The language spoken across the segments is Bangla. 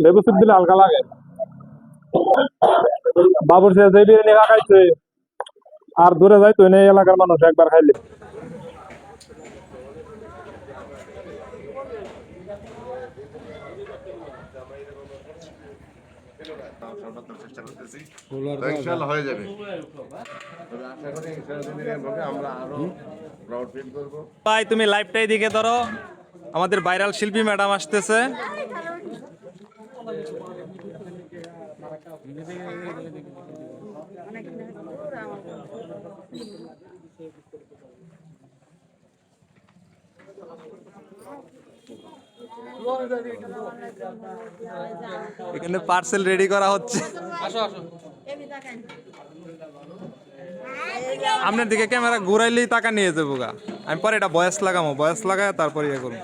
লেবু চিপ দিলে হালকা লাগে। বাবুর সে যে বিরিয়ানি খাইছে আর দূরে যাইতো না এই এলাকার মানুষ একবার খাইলে। চেষ্টা করতেছি তো ইনশাআল্লাহ হয়ে যাবে। তবে আশা করি ইনশাআল্লাহ আমরা আরো প্রাউড ফিল করব। ভাই তুমি লাইভটাই দিকে ধরো, আমাদের ভাইরাল শিল্পী ম্যাডাম আসতেছে। এখানে পার্সেল রেডি করা হচ্ছে। আপনার দিকে ক্যামেরা ঘুরাইলেই টাকা নিয়ে যাবো গা। আমি পরে এটা বয়স লাগামো, বয়স লাগায় তারপরে ইয়ে করবো।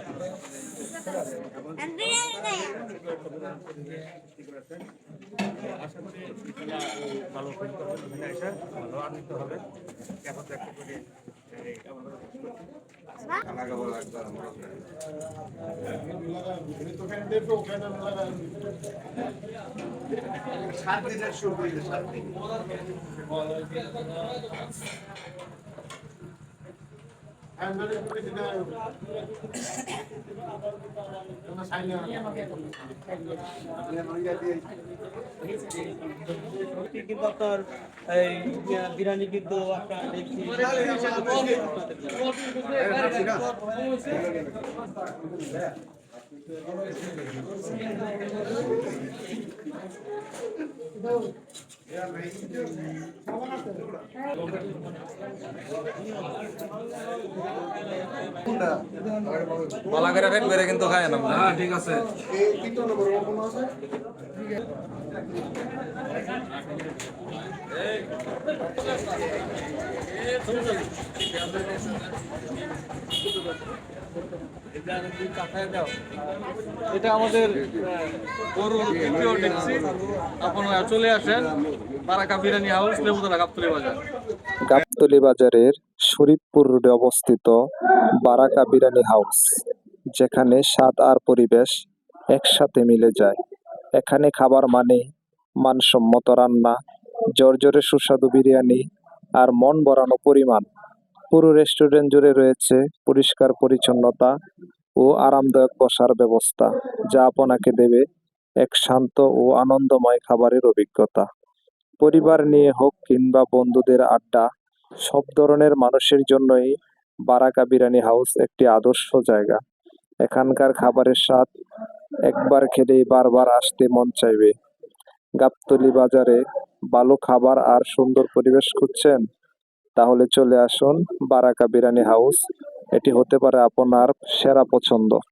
সাত দিনের শুরু হইলে 7 দিন কিন্তু আপনার এই বিরিয়ানি কিন্তু আপনার বলা করে ফেট করে কিন্তু খায় না। হ্যাঁ ঠিক আছে। এই 3 নম্বর কোন আছে এটা আমাদের গরুর তৃতীয় ট্যাক্সি। আপনারা চলে আসেন বারাকা বিরিয়ানি হাউস, লেবুতলা, গাবতলী বাজার। গাবতলী বাজারের শরীফপুর রোডে অবস্থিত বারাকা বিরিয়ানি হাউস, যেখানে স্বাদ আর পরিবেশ একসাথে মিলে যায়। এখানে খাবার মানে মানসম্মত রান্না, জর্জরে সুস্বাদু বিরিয়ানি আর মন ভরানো পরিমাণ। পুরো রেস্টুরেন্ট জুড়ে রয়েছে পরিষ্কার পরিচ্ছন্নতা ও আরামদায়ক বসার ব্যবস্থা, যা আপনাকে দেবে এক শান্ত ও আনন্দময় খাবারের অভিজ্ঞতা। পরিবার নিয়ে হোক কিংবা বন্ধুদের আড্ডা, সব ধরনের মানুষের জন্যই বারাকা বিরিয়ানি হাউস একটি আদর্শ জায়গা। এখানকার খাবারের স্বাদ একবার খেলেই বারবার আসতে মন চাইবে। গাবতলী বাজারে ভালো খাবার আর সুন্দর পরিবেশ খুঁজছেন? তাহলে চলে আসুন বারাকা বিরিয়ানি হাউস। এটি হতে পারে আপনার সেরা পছন্দ।